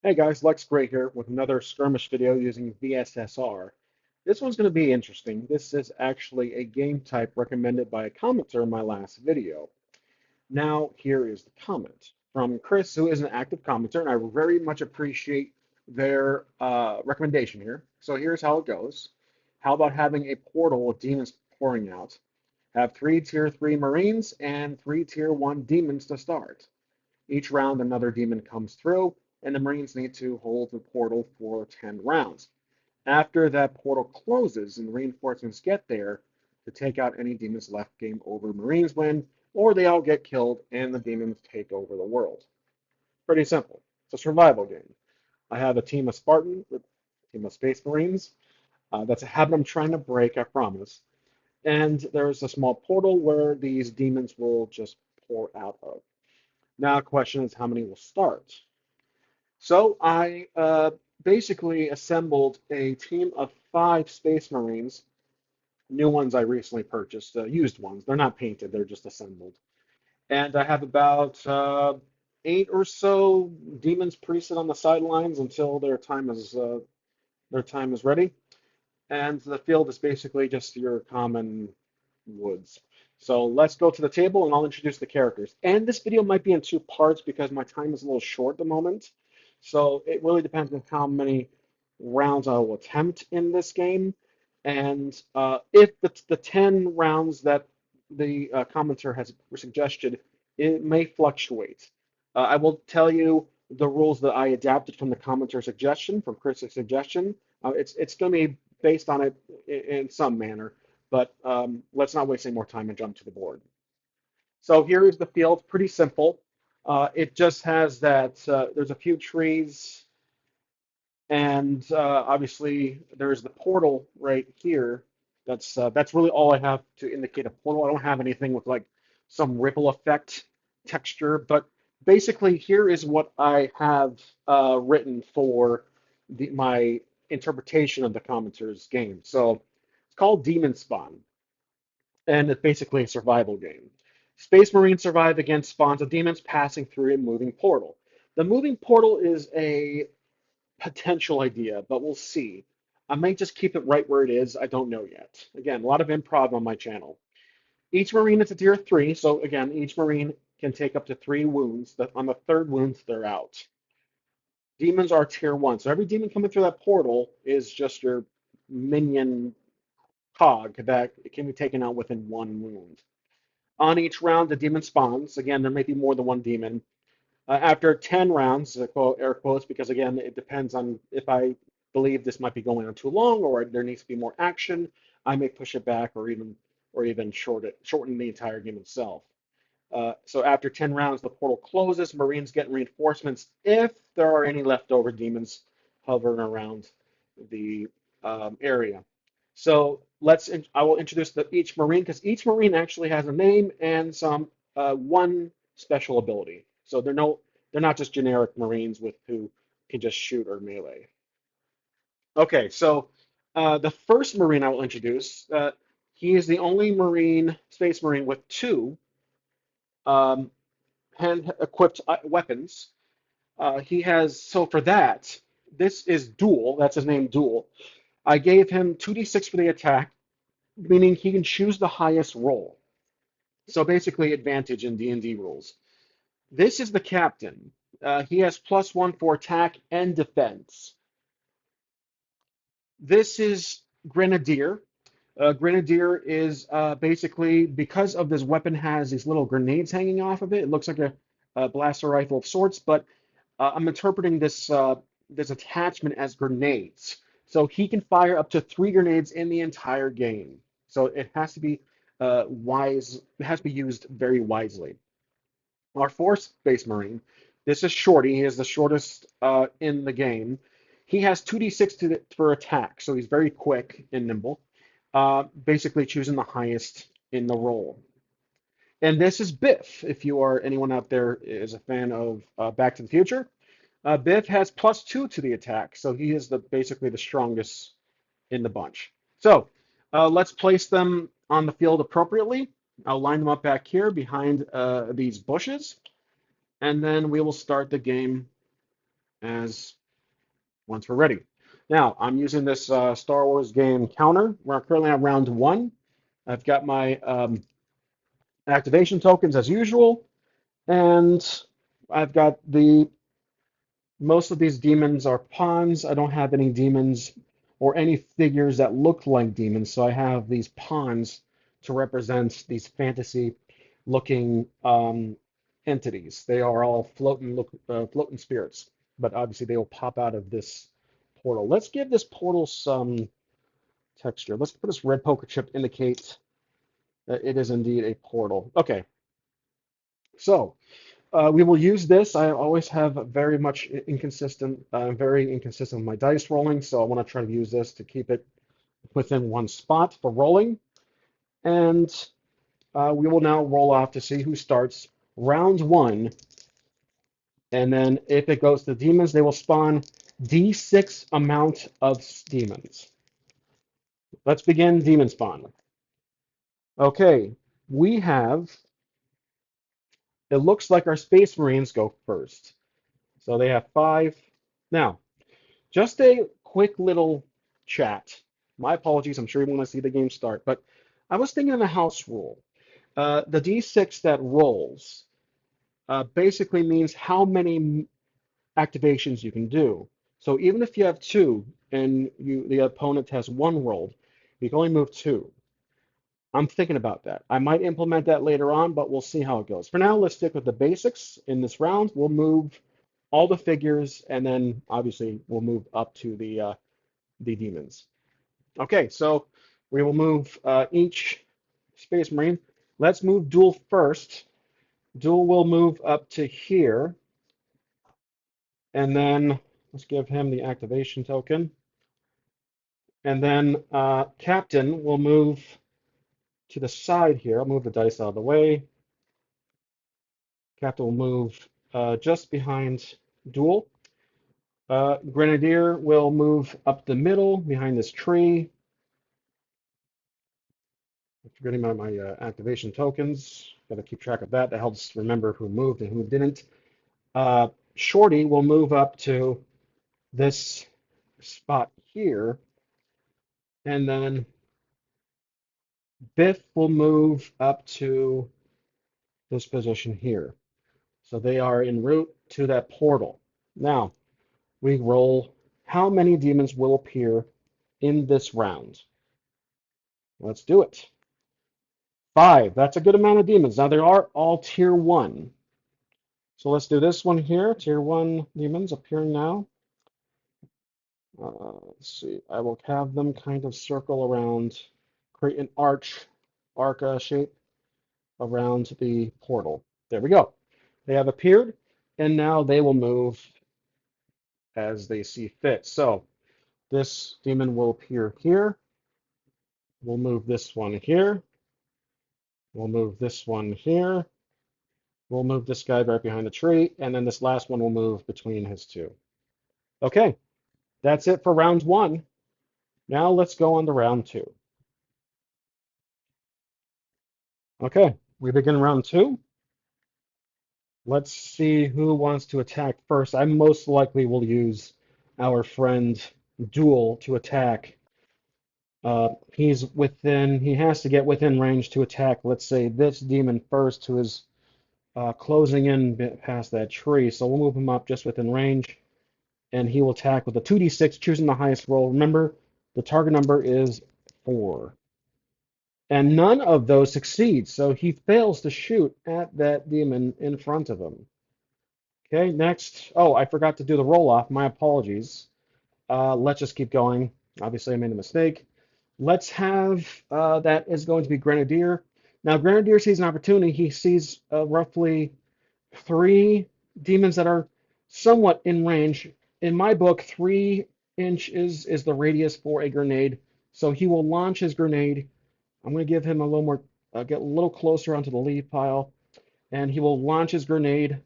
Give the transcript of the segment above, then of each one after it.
Hey guys, Lex Gray here with another skirmish video using VSSR. This one's going to be interesting. This is actually a game type recommended by a commenter in my last video. Now, here is the comment from Chris, who is an active commenter, and I very much appreciate their recommendation here. So here's how it goes. How about having a portal with demons pouring out? Have three Tier 3 Marines and three Tier 1 demons to start. Each round, another demon comes through, and the Marines need to hold the portal for 10 rounds. After that portal closes and reinforcements get there to take out any demons left, game over, Marines win, or they all get killed and the demons take over the world. Pretty simple. It's a survival game. I have a team of Spartan, a team of Space Marines. That's a habit I'm trying to break, I promise. And there's a small portal where these demons will just pour out of. Now, the question is how many will start? So I basically assembled a team of 5 Space Marines, new ones I recently purchased, used ones. They're not painted, they're just assembled. And I have about 8 or so demons pre-sit on the sidelines until their time is ready. And the field is basically just your common woods. So let's go to the table and I'll introduce the characters. And this video might be in 2 parts because my time is a little short at the moment. So it really depends on how many rounds I will attempt in this game. And if the 10 rounds that the commenter has suggested, it may fluctuate. I will tell you the rules that I adapted from the commenter suggestion, from Chris's suggestion. It's going to be based on it in some manner. But let's not waste any more time and jump to the board. So here is the field, pretty simple. It just has that there's a few trees, and obviously there's the portal right here. That's really all I have to indicate a portal. I don't have anything with like some ripple effect texture, but basically here is what I have written for my interpretation of the commenter's game. So it's called Demon Spawn, and it's basically a survival game. Space Marines survive against spawns of demons passing through a moving portal. The moving portal is a potential idea, but we'll see. I might just keep it right where it is. I don't know yet. Again, a lot of improv on my channel. Each Marine is a tier 3, so again, each Marine can take up to 3 wounds. On the third wound, they're out. Demons are tier 1, so every demon coming through that portal is just your minion cog that can be taken out within 1 wound. On each round, the demon spawns. Again, there may be more than one demon. After 10 rounds, quote, air quotes, because again, it depends on if I believe this might be going on too long or there needs to be more action, I may push it back or even shorten the entire game itself. So after 10 rounds, the portal closes. Marines get reinforcements if there are any leftover demons hovering around the area. So I will introduce each Marine because each Marine actually has a name and some one special ability. So they're not just generic Marines with who can just shoot or melee. Okay, so the first Marine I will introduce, he is the only Space Marine with 2 um, hand-equipped weapons. So for that, this is Duel. That's his name, Duel. I gave him 2d6 for the attack, meaning he can choose the highest roll. So basically, advantage in D&D rules. This is the captain. He has +1 for attack and defense. This is Grenadier. Grenadier is basically, because of this weapon has these little grenades hanging off of it. It looks like a blaster rifle of sorts, but I'm interpreting this attachment as grenades. So he can fire up to 3 grenades in the entire game. So it has to be wise. It has to be used very wisely. Our fourth Space Marine. This is Shorty. He is the shortest in the game. He has 2d6 for attack, so he's very quick and nimble. Basically choosing the highest in the roll. And this is Biff. If you are anyone out there is a fan of Back to the Future, Biff has +2 to the attack, so he is basically the strongest in the bunch. So let's place them on the field appropriately. I'll line them up back here behind these bushes, and then we will start the game as once we're ready. Now, I'm using this Star Wars game counter. We're currently on round one. I've got my activation tokens as usual, and I've got the most of these demons are pawns. I don't have any demons or any figures that look like demons, so I have these pawns to represent these fantasy looking entities. They are all floating spirits, but obviously they will pop out of this portal. Let's give this portal some texture. Let's put this red poker chip to indicate that it is indeed a portal. Okay, so we will use this. I always have very inconsistent with my dice rolling, so I want to try to use this to keep it within one spot for rolling. And we will now roll off to see who starts round one. And then if it goes to demons, they will spawn D6 amount of demons. Let's begin demon spawn. Okay, we have, it looks like our Space Marines go first. So they have 5. Now, just a quick little chat. My apologies, I'm sure you want to see the game start, but I was thinking of a house rule. The D6 that rolls basically means how many activations you can do. So even if you have 2 and the opponent has 1 rolled, you can only move 2. I'm thinking about that. I might implement that later on, but we'll see how it goes. For now, let's stick with the basics in this round. We'll move all the figures, and then obviously we'll move up to the demons. Okay, so we will move each Space Marine. Let's move Duel first. Duel will move up to here, and then let's give him the activation token. And then Captain will move to the side here. I'll move the dice out of the way. Captain will move just behind Duel. Grenadier will move up the middle behind this tree. I'm forgetting about my activation tokens. Got to keep track of that. That helps remember who moved and who didn't. Shorty will move up to this spot here, and then Biff will move up to this position here. So they are en route to that portal. Now, we roll how many demons will appear in this round. Let's do it. 5. That's a good amount of demons. Now, they are all tier 1. So let's do this one here. Tier 1 demons appearing now. Let's see. I will have them kind of circle around, create an arc shape around the portal. There we go. They have appeared, and now they will move as they see fit. So this demon will appear here. We'll move this one here. We'll move this one here. We'll move this guy right behind the tree, and then this last one will move between his 2. Okay, that's it for round 1. Now let's go on to round 2. Okay, we begin round 2. Let's see who wants to attack first. I most likely will use our friend Duel to attack. He has to get within range to attack, let's say, this demon first, who is closing in past that tree. So we'll move him up just within range, and he will attack with a 2d6, choosing the highest roll. Remember, the target number is 4. And none of those succeeds, so he fails to shoot at that demon in front of him. Okay, next. Oh, I forgot to do the roll-off. My apologies. Let's just keep going. Obviously, I made a mistake. Let's have that is going to be Grenadier. Now, Grenadier sees an opportunity. He sees roughly 3 demons that are somewhat in range. In my book, 3 inches is the radius for a grenade. So he will launch his grenade. I'm going to give him a little more, get a little closer onto the lead pile, and he will launch his grenade.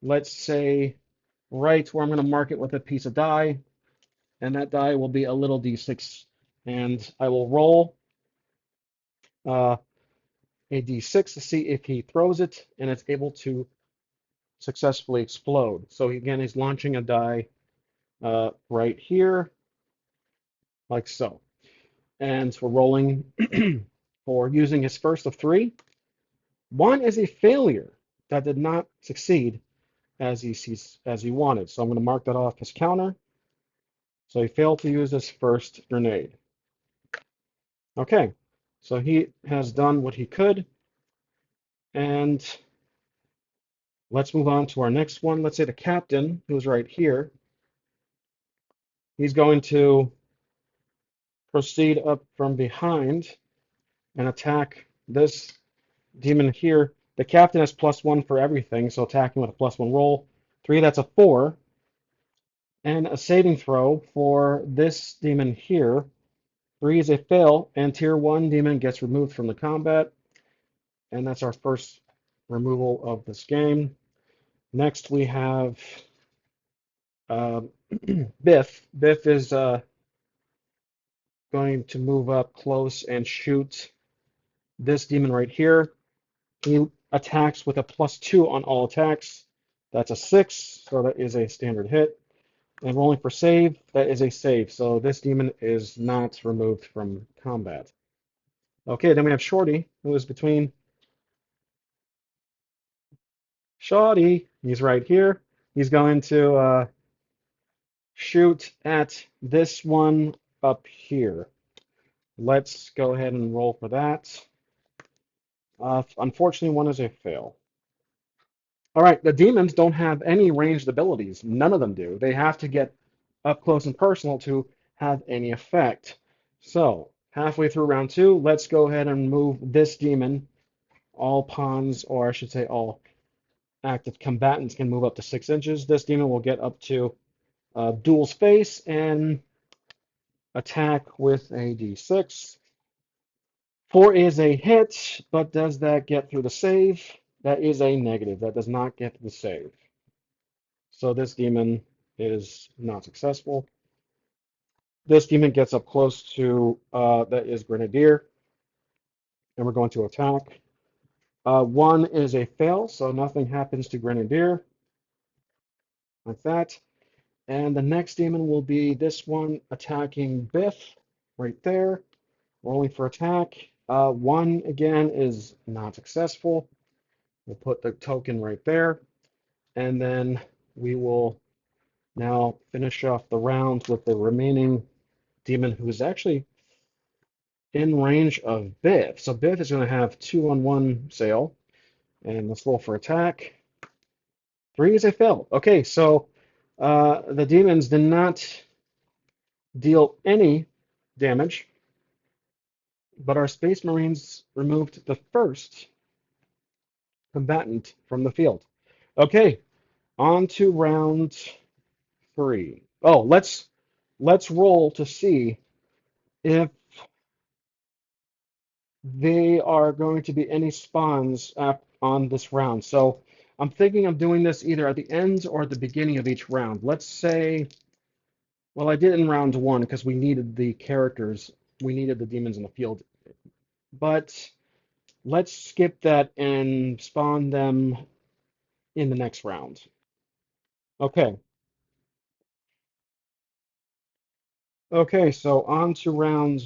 Let's say right where I'm going to mark it with a piece of die, and that die will be a little d6, and I will roll a d6 to see if he throws it and it's able to successfully explode. So again, he's launching a die right here, like so. And we're rolling for using his first of three. One is a failure that did not succeed as he wanted. So I'm going to mark that off as counter. So he failed to use his first grenade. Okay, so he has done what he could, and let's move on to our next one. Let's say the captain, who's right here, he's going to proceed up from behind and attack this demon here. The captain has +1 for everything, so attacking with a +1 roll. 3, that's a 4. And a saving throw for this demon here. 3 is a fail, and tier 1 demon gets removed from the combat. And that's our first removal of this game. Next we have uh, Biff. Biff is going to move up close and shoot this demon right here. He attacks with a +2 on all attacks. That's a 6, so that is a standard hit. And rolling for save, that is a save. So this demon is not removed from combat. Okay, then we have Shorty, who is between Shorty. He's right here. He's going to shoot at this one up here. Let's go ahead and roll for that. Unfortunately, one is a fail. All right, the demons don't have any ranged abilities. None of them do. They have to get up close and personal to have any effect. So, halfway through round 2, let's go ahead and move this demon. All pawns, or I should say all active combatants, can move up to 6 inches. This demon will get up to dual space and attack with a d6. 4 is a hit, but does that get through the save? That is a negative. That does not get the save. So this demon is not successful. This demon gets up close to, that is Grenadier, and we're going to attack. 1 is a fail, so nothing happens to Grenadier, like that. And the next demon will be this one attacking Biff, right there. Rolling for attack. 1 again is not successful. We'll put the token right there. And then we will now finish off the round with the remaining demon who's actually in range of Biff. So Biff is going to have 2-on-1 sail. And let's roll for attack. 3 is a fail. Okay, so the demons did not deal any damage, but our Space Marines removed the first combatant from the field. Okay, on to round 3. Oh, let's roll to see if they are going to be any spawns on this round. So I'm thinking of doing this either at the end or at the beginning of each round. Let's say, well, I did in round 1 because we needed the characters, we needed the demons in the field. But let's skip that and spawn them in the next round. Okay. Okay, so on to round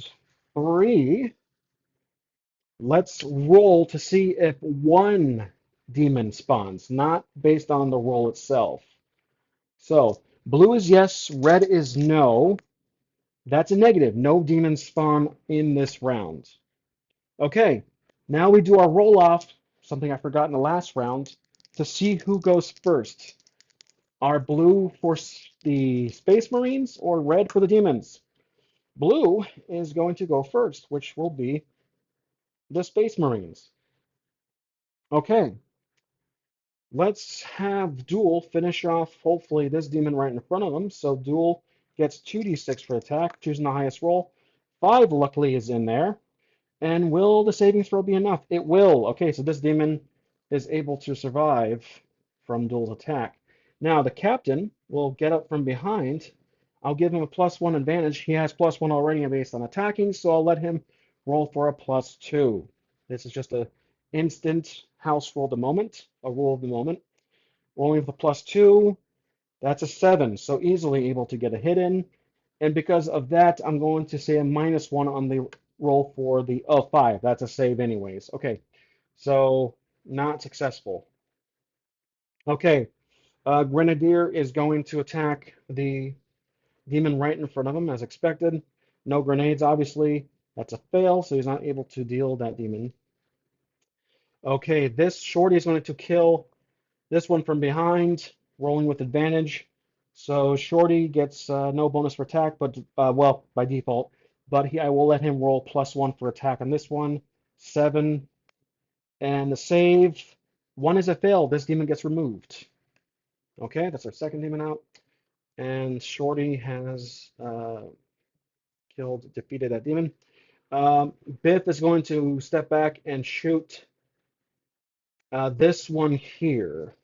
3. Let's roll to see if one demon spawns, not based on the roll itself. So blue is yes, red is no. That's a negative. No demons spawn in this round. Okay, now we do our roll off, something I forgot in the last round, to see who goes first. Are blue for the Space Marines or red for the demons? Blue is going to go first, which will be the Space Marines. Okay, let's have Duel finish off, hopefully, this demon right in front of him. So Duel gets 2d6 for attack, choosing the highest roll. 5, luckily, is in there. And will the saving throw be enough? It will. Okay, so this demon is able to survive from Duel's attack. Now, the captain will get up from behind. I'll give him a +1 advantage. He has +1 already based on attacking, so I'll let him roll for a +2. This is just a instant house roll of the moment, a roll of the moment. Rolling with a +2. That's a 7, so easily able to get a hit in. And because of that, I'm going to say a -1 on the roll for the, oh, 5. That's a save anyways. Okay, so not successful. Okay, Grenadier is going to attack the demon right in front of him as expected. No grenades, obviously. That's a fail, so he's not able to deal that demon. Okay, this shorty is going to kill this one from behind, rolling with advantage. So shorty gets no bonus for attack, but well, by default. But I will let him roll +1 for attack on this one. 7, and the save. 1 is a fail. This demon gets removed. Okay, that's our second demon out. And shorty has defeated that demon. Biff is going to step back and shoot this one here.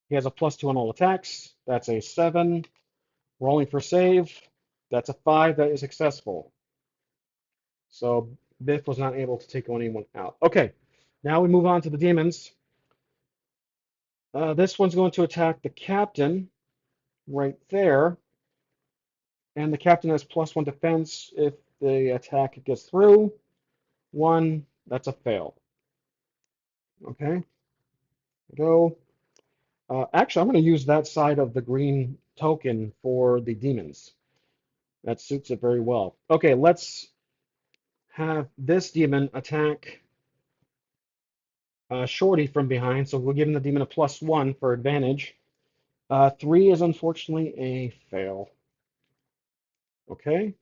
He has a +2 on all attacks. That's a 7. Rolling for save. That's a 5. That is successful. So Biff was not able to take anyone out. Okay, now we move on to the demons. This one's going to attack the captain right there. And the captain has +1 defense if the attack gets through. 1, that's a fail. Okay, go. Actually, I'm going to use that side of the green token for the demons. That suits it very well. Okay, let's have this demon attack Shorty from behind, so we'll give him the demon a +1 for advantage. 3 is unfortunately a fail. Okay,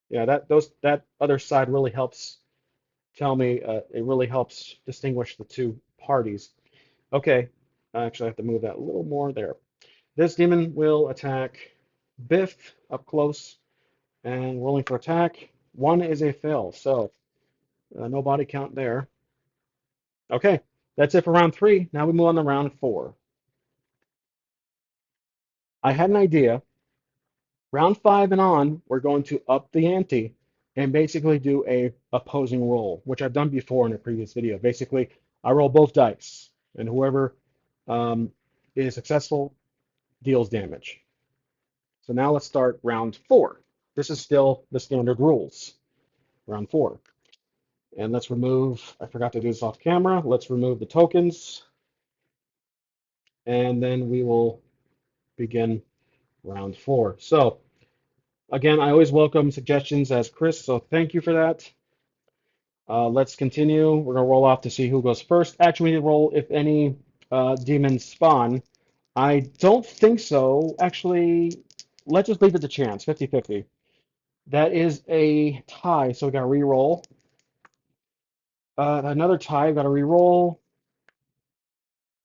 yeah, that other side really helps tell me. It really helps distinguish the two parties. Okay, I actually have to move that a little more there. This demon will attack Biff up close and rolling for attack. 1 is a fail, so no body count there. Okay, that's it for round 3. Now we move on to round 4. I had an idea. Round 5 and on, we're going to up the ante and basically do a opposing roll, which I've done before in a previous video. Basically, I roll both dice, and whoever um, is successful deals damage. So now let's start round 4. This is still the standard rules. Round 4. And let's remove, I forgot to do this off camera. Let's remove the tokens, and then we will begin round 4. So again, I always welcome suggestions as Chris, so thank you for that. Let's continue. We're going to roll off to see who goes first. Actually, we need to roll if any demons spawn. I don't think so. Actually, let's just leave it to chance, 50-50. That is a tie, so we got to re-roll. Another tie, we got to re-roll.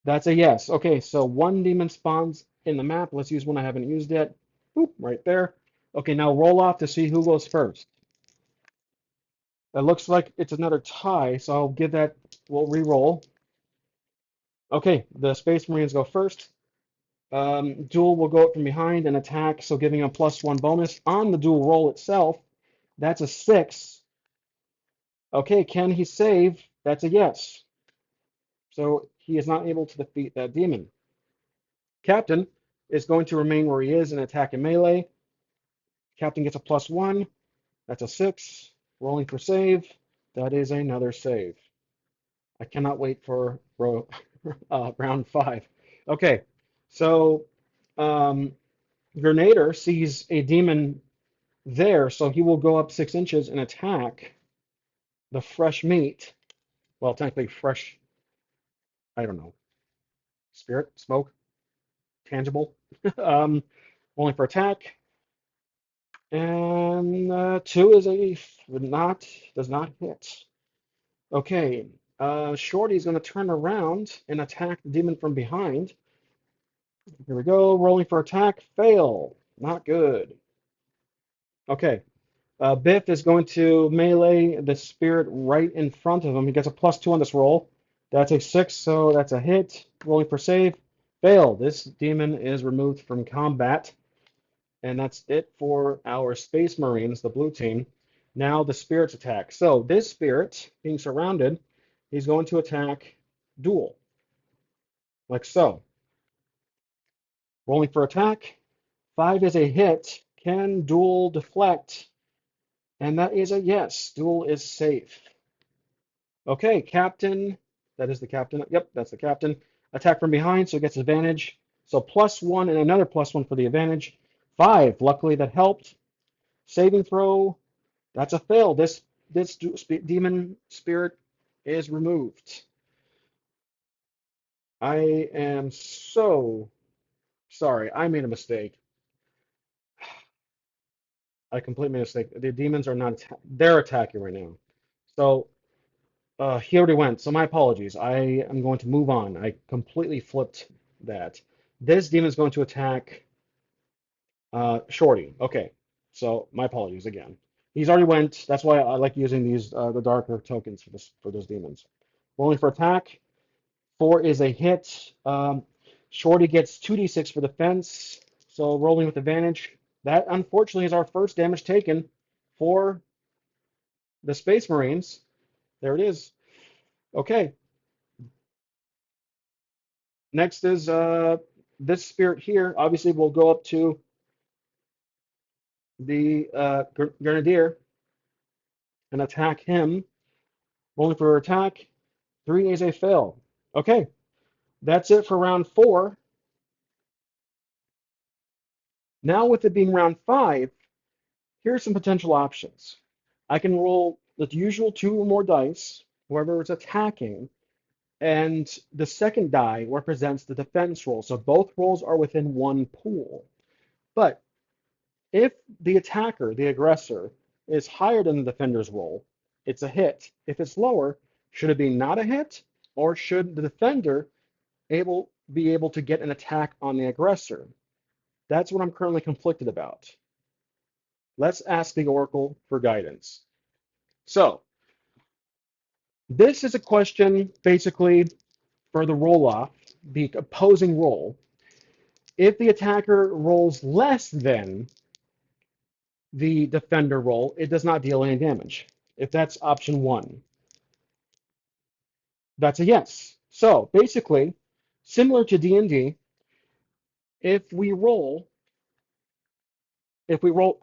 That's a yes. Okay, so 1 demon spawns in the map. Let's use one I haven't used yet. Boop, right there. Okay, now roll off to see who goes first. It looks like it's another tie, so I'll give that, we'll re-roll. Okay, the Space Marines go first. Duel will go up from behind and attack, so giving a +1 bonus on the dual roll itself. That's a 6. Okay, can he save? That's a yes. So he is not able to defeat that demon. Captain is going to remain where he is and attack in melee. Captain gets a +1. That's a 6. Rolling for save. That is another save. I cannot wait for round 5. Okay, so Grenader sees a demon there, so he will go up 6 inches and attack the fresh meat. Well, technically fresh, I don't know, spirit, smoke, tangible. um, Only for attack. And 2 is does not hit. Okay, Shorty's going to turn around and attack the demon from behind. Here we go, rolling for attack, fail. Not good. Okay, Biff is going to melee the spirit right in front of him. He gets a +2 on this roll. That's a 6, so that's a hit. Rolling for save, fail. This demon is removed from combat. And that's it for our Space Marines, the blue team. Now the spirits attack. So this spirit, being surrounded, he's going to attack duel, like so. Rolling for attack. 5 is a hit. Can dual deflect? And that is a yes. Dual is safe. Okay, captain. That is the captain. Yep, that's the captain. Attack from behind, so it gets advantage. So +1 and another +1 for the advantage. 5, luckily that helped. Saving throw. That's a fail. This demon spirit is removed. I am so sorry. I made a mistake. I completely made a mistake. The demons are not they're attacking right now. So he already went. So my apologies. I am going to move on. I completely flipped that. This demon is going to attack Shorty. Okay. So my apologies again. He's already went. That's why I like using these the darker tokens for those demons. Rolling for attack. 4 is a hit. Shorty gets 2d6 for defense, so rolling with advantage. That unfortunately is our first damage taken for the Space Marines. There it is. Okay, next is this spirit here. Obviously, we'll go up to the Grenadier and attack him. Rolling for attack. 3 is a fail. Okay, that's it for round 4. Now, with it being round 5, here are some potential options. I can roll the usual 2 or more dice, whoever is attacking, and the second die represents the defense roll. So both rolls are within one pool. But if the attacker, the aggressor, is higher than the defender's roll, it's a hit. If it's lower, should it be not a hit? Or should the defender be able to get an attack on the aggressor? That's what I'm currently conflicted about. Let's ask the Oracle for guidance. So, this is a question basically for the roll off, the opposing roll. If the attacker rolls less than the defender roll, it does not deal any damage. If that's option 1, that's a yes. So basically, similar to D&D, if we roll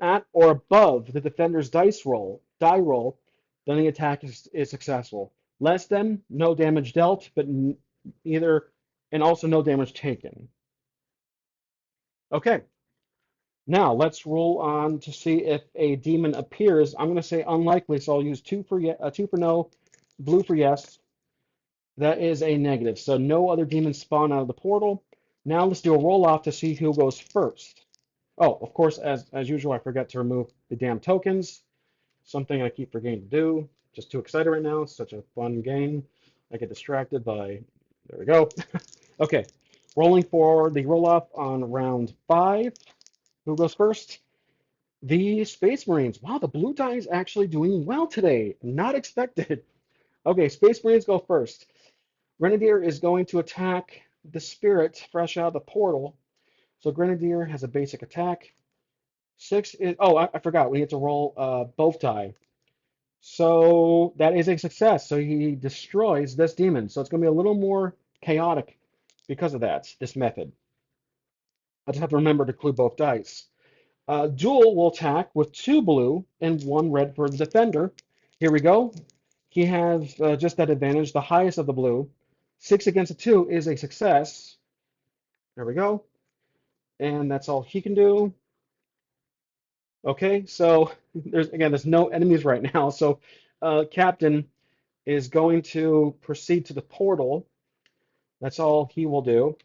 at or above the defender's die roll, then the attack is successful. Less than, no damage dealt, but either, and also no damage taken. Okay, now let's roll on to see if a demon appears. I'm going to say unlikely, so I'll use 2 for no, blue for yes. That is a negative, so no other demons spawn out of the portal. Now let's do a roll off to see who goes first. Oh, of course, as usual, I forgot to remove the damn tokens. Something I keep forgetting to do. Just too excited right now. It's such a fun game. I get distracted by. There we go. Okay, rolling for the roll off on round 5. Who goes first? The Space Marines. Wow, the blue die is actually doing well today. Not expected. Okay, Space Marines go first. Grenadier is going to attack the spirit fresh out of the portal. So Grenadier has a basic attack. 6 is, oh, I forgot. We need to roll both die. So that is a success. So he destroys this demon. So it's going to be a little more chaotic because of that, this method. I just have to remember to clue both dice. Duel will attack with 2 blue and 1 red for the defender. Here we go. He has just that advantage, the highest of the blue. 6 against a 2 is a success. There we go. And that's all he can do. Okay, so there's no enemies right now. So Captain is going to proceed to the portal. That's all he will do.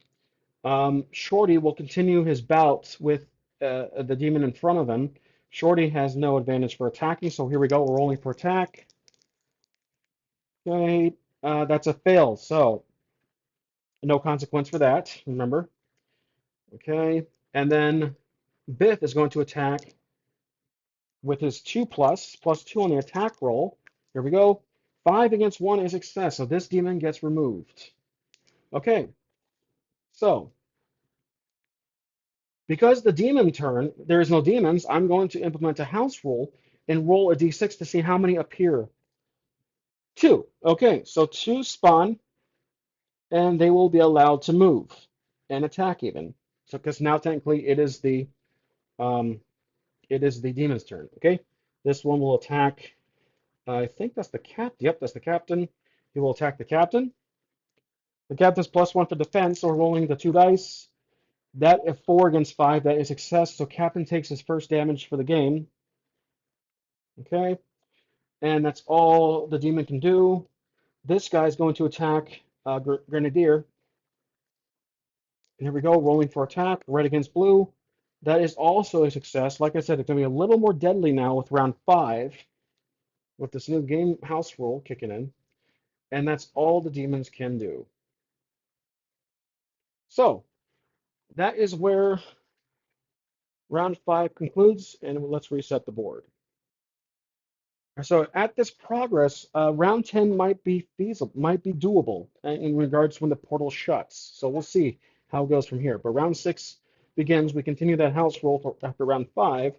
Shorty will continue his bout with the demon in front of him. Shorty has no advantage for attacking, so here we go. We're rolling for attack. Okay, that's a fail, so no consequence for that, remember. Okay, and then Biff is going to attack with his 2 plus 2 on the attack roll. Here we go. 5 against 1 is success, so this demon gets removed. Okay, so because the demon turn, there is no demons, I'm going to implement a house rule and roll a d6 to see how many appear. 2. Okay, so 2 spawn, and they will be allowed to move and attack even. So because now technically um, it is the demon's turn. Okay, this one will attack. I think that's the cap. Yep, that's the captain. He will attack the captain. The captain's +1 for defense, so we're rolling the 2 dice. That if 4 against 5, that is success. So captain takes his first damage for the game. Okay, and that's all the demon can do. This guy's going to attack Grenadier. Here we go, rolling for attack, red against blue. That is also a success. Like I said, it's going to be a little more deadly now with round 5, with this new game house rule kicking in. And that's all the demons can do. So that is where round 5 concludes, and let's reset the board. So at this progress, round 10 might be feasible, might be doable in regards when the portal shuts. So we'll see how it goes from here. But round 6 begins. We continue that house roll after round 5,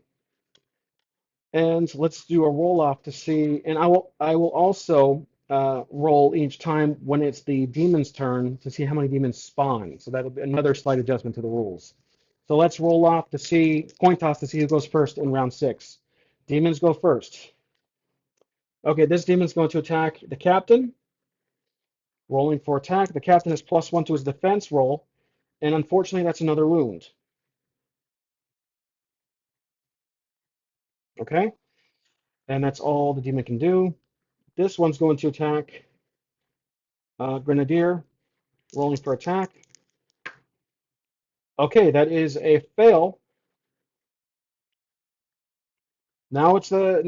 and let's do a roll off to see. And I will also roll each time when it's the demon's turn to see how many demons spawn. So that'll be another slight adjustment to the rules. So let's roll off to see, coin toss to see who goes first in round 6. Demons go first. Okay, this demon's going to attack the captain. Rolling for attack. The captain has +1 to his defense roll, and unfortunately, that's another wound. Okay, and that's all the demon can do. This one's going to attack Grenadier. Rolling for attack. Okay, that is a fail. Now it's the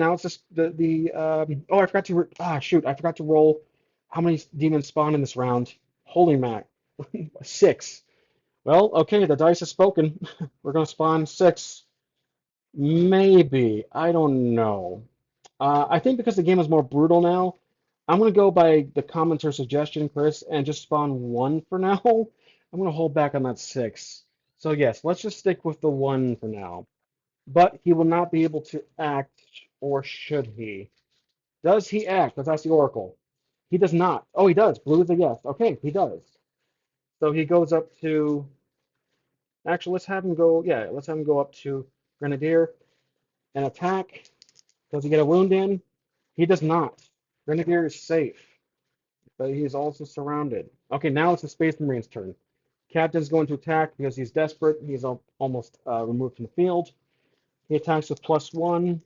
oh, I forgot to shoot, I forgot to roll how many demons spawn in this round. Holy mac. 6. Well, okay, the dice has spoken. We're going to spawn 6. Maybe. I don't know. I think because the game is more brutal now, I'm going to go by the commenter suggestion, Chris, and just spawn 1 for now. I'm going to hold back on that 6. So yes, let's just stick with the 1 for now. But he will not be able to act, or should he? Does he act? Let's ask the Oracle. He does not. Oh, he does. Blue is a yes. Okay, he does. So he goes up to. Actually, let's have him go. Yeah, let's have him go up to Grenadier and attack. Does he get a wound in? He does not. Grenadier is safe, but he is also surrounded. Okay, now it's the Space Marine's turn. Captain's going to attack because he's desperate. He's almost removed from the field. He attacks with +1.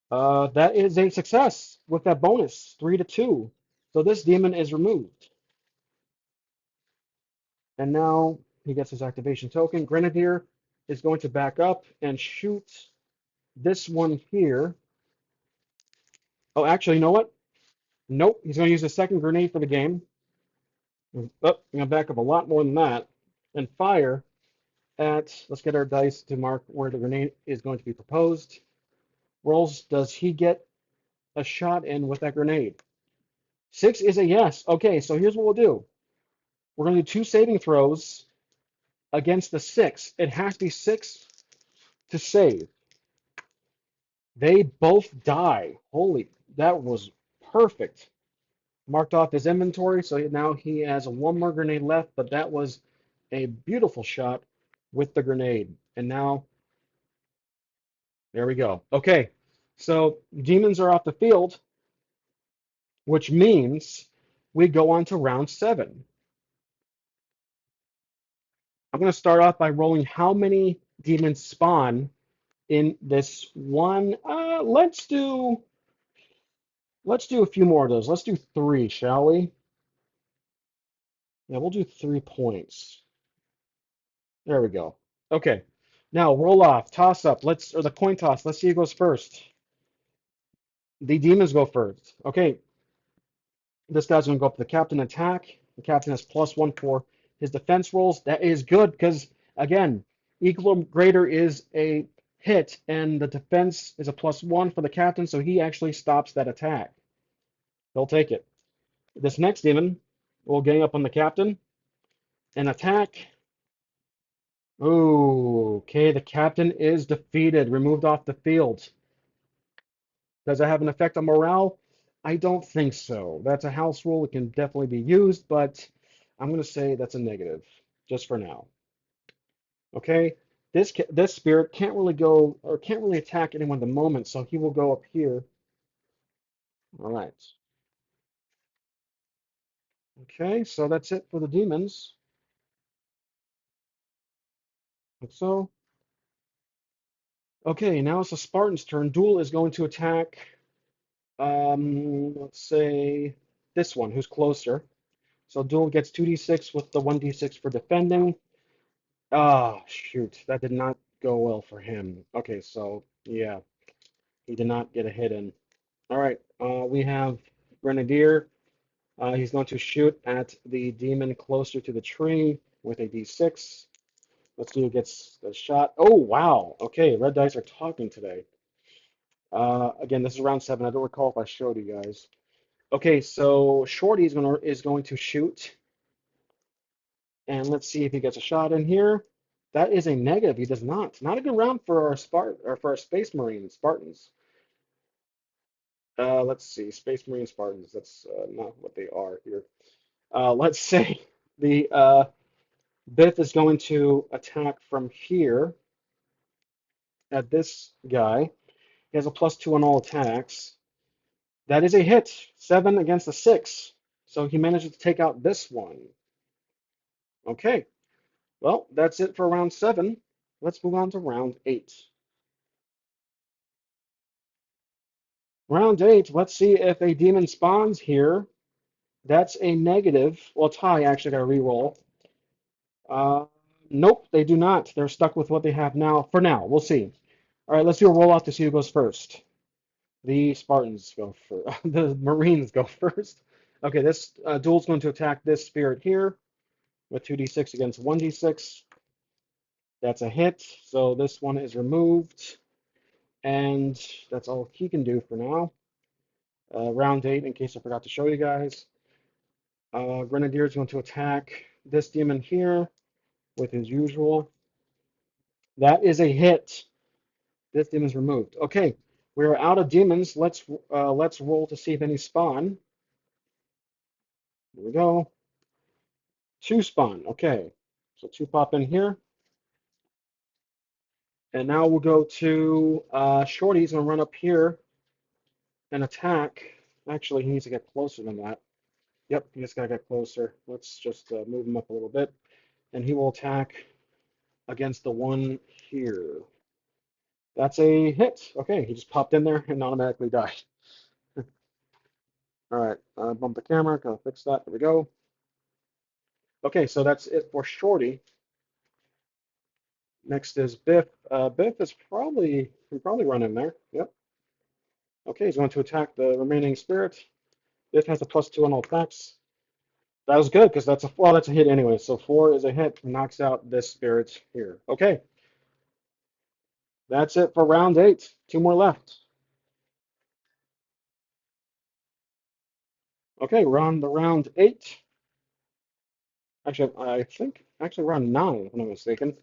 That is a success with that bonus, 3-2. So this demon is removed. And now he gets his activation token. Grenadier is going to back up and shoot this one here. Oh, actually, you know what? Nope, he's going to use a second grenade for the game. Oh, I'm going to back up a lot more than that. And fire at, let's get our dice to mark where the grenade is going to be proposed. Rolls, does he get a shot in with that grenade? 6 is a yes. Okay, so here's what we'll do. We're going to do 2 saving throws against the 6. It has to be 6 to save. They both die. Holy, that was perfect. Marked off his inventory, so now he has 1 more grenade left, but that was a beautiful shot with the grenade. And now, there we go. Okay, so demons are off the field, which means we go on to round 7. I'm going to start off by rolling how many demons spawn in this one. Let's do a few more of those. Let's do 3, shall we? Yeah, we'll do 3 points. There we go. Okay. Now roll off, toss up. Or the coin toss. Let's see who goes first. The demons go first. Okay. This guy's gonna go up to the captain attack. The captain has +1 for his defense rolls. That is good because again, equal or greater is a hit, and the defense is a +1 for the captain, so he actually stops that attack. He'll take it. This next demon will gang up on the captain and attack. Ooh, okay, the captain is defeated, removed off the field. Does it have an effect on morale? I don't think so. That's a house rule. It can definitely be used, but I'm going to say that's a negative, just for now. Okay, this spirit can't really go or can't really attack anyone at the moment, so he will go up here. All right. Okay, so that's it for the demons. Like so. Okay, now it's the Spartan's turn. Duel is going to attack, let's say this one, who's closer. So Duel gets 2d6 with the 1d6 for defending. Ah, shoot, that did not go well for him. Okay, so yeah, he did not get a hit in. All right, we have Grenadier. He's going to shoot at the demon closer to the tree with a d6. Let's see who gets the shot. Oh, wow. Okay, red dice are talking today. Again, this is round 7. I don't recall if I showed you guys. Okay, so Shorty is going to shoot, and let's see if he gets a shot in here. That is a negative. He does not. Not a good round for our Space Marine Spartans. Let's see, Space Marine Spartans. That's not what they are here. Let's say the Biff is going to attack from here at this guy. He has a +2 on all attacks. That is a hit. 7 against a 6. So he manages to take out this one. Okay. Well, that's it for round 7. Let's move on to round 8. Round 8, let's see if a demon spawns here. That's a negative. Well, Ty actually got a reroll. Uh, nope, they do not. They're stuck with what they have now. For now, we'll see. All right, let's do a roll off to see who goes first. The Spartans go first. The Marines go first. Okay, this duel's going to attack this spirit here with 2d6 against 1d6. That's a hit, so this one is removed, and that's all he can do for now. Round 8, in case I forgot to show you guys. Grenadier is going to attack this demon here with his usual. That is a hit. This demon's removed. Okay, we are out of demons. Let's roll to see if any spawn. Here we go. 2 spawn. Okay, so 2 pop in here. And now we'll go to Shorty. He's going to run up here and attack. Actually, he needs to get closer than that. Yep, he just got to get closer. Let's just move him up a little bit. And he will attack against the one here. That's a hit. Okay, he just popped in there and automatically died. All right, bump the camera. Gotta fix that. There we go. Okay, so that's it for Shorty. Next is Biff. Biff is probably run in there. Yep. Okay, he's going to attack the remaining spirit. Biff has a +2 on all attacks. That was good because that's a hit anyway. So 4 is a hit, knocks out this spirit here. Okay, that's it for round 8. 2 more left. Okay, we're on the round 8. Actually, I think actually round 9, if I'm not mistaken.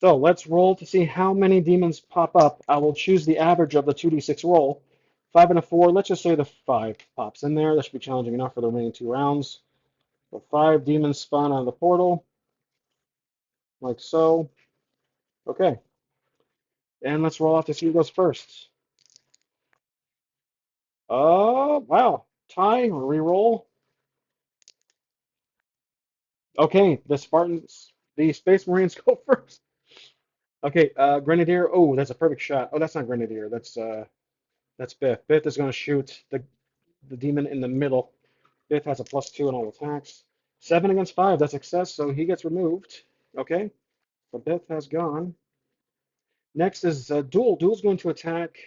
So let's roll to see how many demons pop up. I will choose the average of the 2d6 roll. 5 and a 4. Let's just say the 5 pops in there. That should be challenging enough for the remaining 2 rounds. So 5 demons spawn out of the portal, like so. Okay, and let's roll off to see who goes first. Wow. Tie, reroll. Okay, the Space Marines go first. Okay, Grenadier. Oh, that's a perfect shot. Oh, that's not Grenadier. That's Biff. Biff is going to shoot the demon in the middle. Biff has a +2 on all attacks. 7 against 5. That's success, so he gets removed. Okay, so Biff has gone. Next is Duel. Duel's going to attack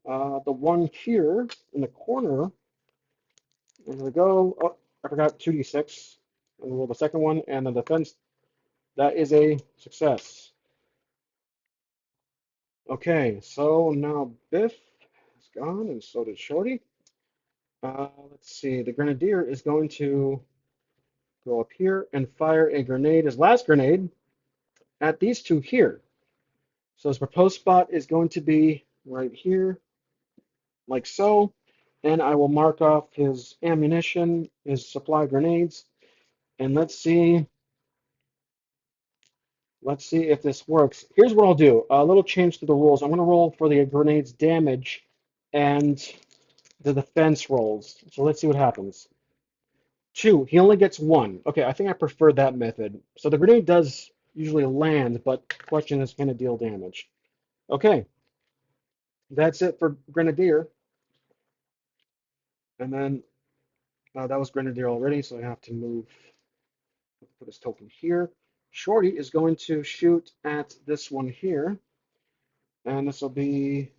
the one here in the corner. There we go. Oh, I forgot 2d6. And roll the second one, and the defense. That is a success. Okay, so now Biff is gone, and so did Shorty. Let's see. The Grenadier is going to go up here and fire a grenade, his last grenade, at these 2 here. So his proposed spot is going to be right here, like so. And I will mark off his ammunition, his supply grenades, and let's see Let's see if this works. Here's what I'll do. A little change to the rules. I'm going to roll for the grenade's damage and the defense rolls. So let's see what happens. 2. He only gets 1. Okay, I think I prefer that method. So the grenade does usually land, but the question is, can it deal damage? Okay, that's it for Grenadier. And then that was Grenadier already, so I have to move, put this token here. Shorty is going to shoot at this one here, and this will be,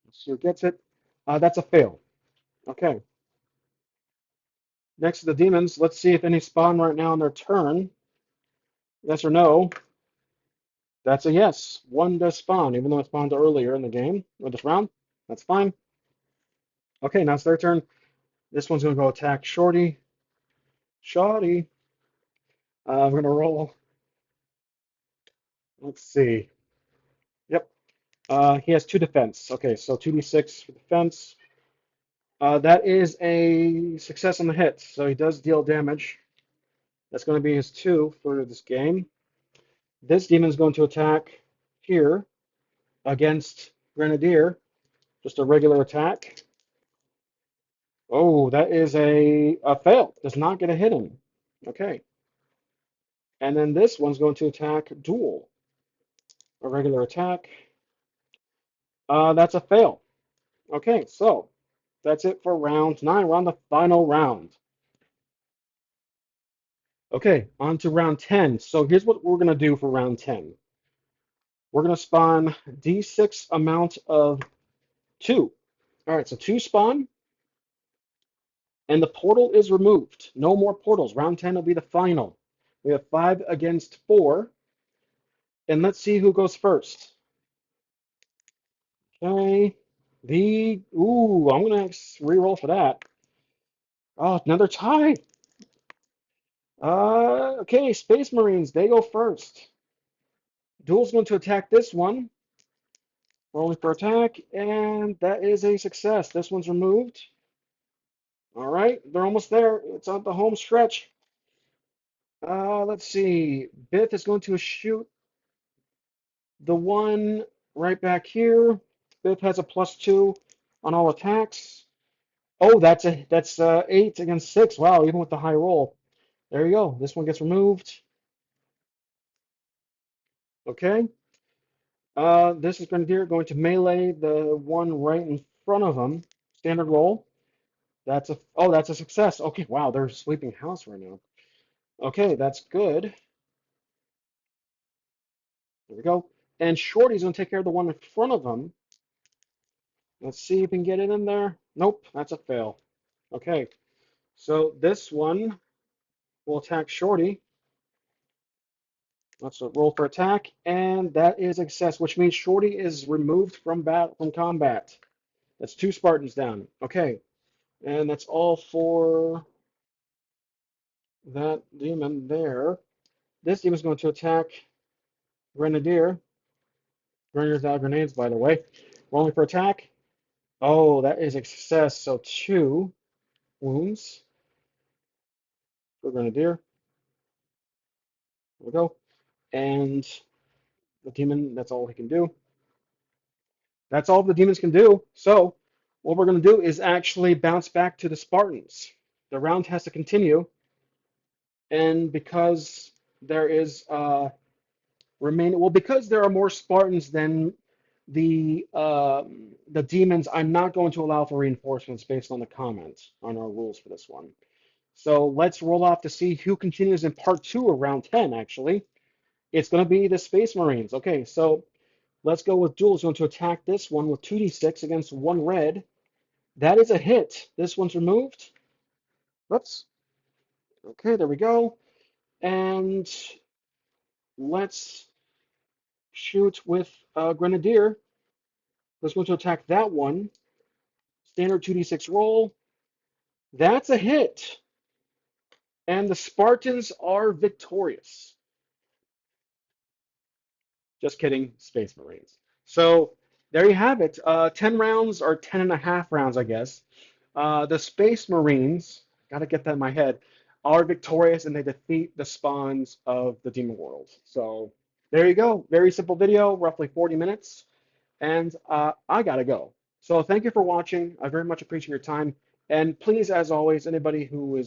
let's see who gets it. That's a fail. Okay, next to the demons, let's see if any spawn right now on their turn. Yes or no? That's a yes. One does spawn, even though it spawned earlier in the game, or this round. That's fine. Okay, now it's their turn. This one's going to go attack Shorty. Shorty. I'm going to roll. Let's see. Yep. He has 2 defense. Okay, so 2d6 for defense. That is a success on the hit, so he does deal damage. That's going to be his 2 for this game. This demon's going to attack here against Grenadier. Just a regular attack. Oh, that is a fail. Does not get a hit him. Okay. And then this one's going to attack Duel. A regular attack. That's a fail. Okay, so that's it for round 9. We're on the final round. Okay, on to round 10. So here's what we're going to do for round 10. We're going to spawn D6 amount of 2. All right, so 2 spawn, and the portal is removed. No more portals. Round 10 will be the final. We have 5 against 4, and let's see who goes first. Okay, I'm going to re-roll for that. Oh, another tie. Okay, Space Marines, they go first. Duel's going to attack this one. Rolling for attack, and that is a success. This one's removed. All right, they're almost there. It's on the home stretch. Let's see. Bith is going to shoot the one right back here. Bith has a +2 on all attacks. Oh, that's 8 against 6. Wow, even with the high roll. There you go. This one gets removed. Okay. This is going to melee the one right in front of him. Standard roll. That's a success. Okay, wow, they're sweeping house right now. Okay, that's good. There we go. And Shorty's gonna take care of the one in front of him. Let's see if we can get it in there. Nope, that's a fail. Okay, so this one will attack Shorty. Let's roll for attack, and that is a success, which means Shorty is removed from combat. That's 2 Spartans down. Okay, and that's all for that demon there. This demon is going to attack Grenadier. Grenadier's out of grenades, by the way. Rolling for attack. Oh, that is a success. So 2 wounds for Grenadier. There we go. And the demon, that's all he can do. That's all the demons can do. So what we're going to do is actually bounce back to the Spartans. The round has to continue. And because there is because there are more Spartans than the demons, I'm not going to allow for reinforcements based on the comments on our rules for this one. So let's roll off to see who continues in part 2 of round 10, actually. It's going to be the Space Marines. Okay, so let's go with Duel's going to attack this one with 2d6 against 1 red. That is a hit. This one's removed. Whoops. Okay, there we go. And let's shoot with Grenadier. Let's go to attack that one. Standard 2d6 roll. That's a hit. And the Spartans are victorious. Just kidding, Space Marines. So there you have it. 10 rounds or 10 and a half rounds, I guess. The Space Marines, got to get that in my head, are victorious and they defeat the spawns of the demon world. So there you go. Very simple video, roughly 40 minutes. And I gotta go. So thank you for watching. I very much appreciate your time. And please, as always, anybody who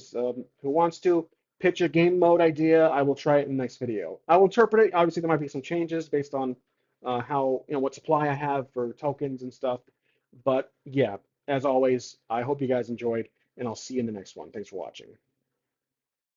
wants to pitch a game mode idea, I will try it in the next video. I will interpret it. Obviously, there might be some changes based on how what supply I have for tokens and stuff. But yeah, as always, I hope you guys enjoyed, and I'll see you in the next one. Thanks for watching.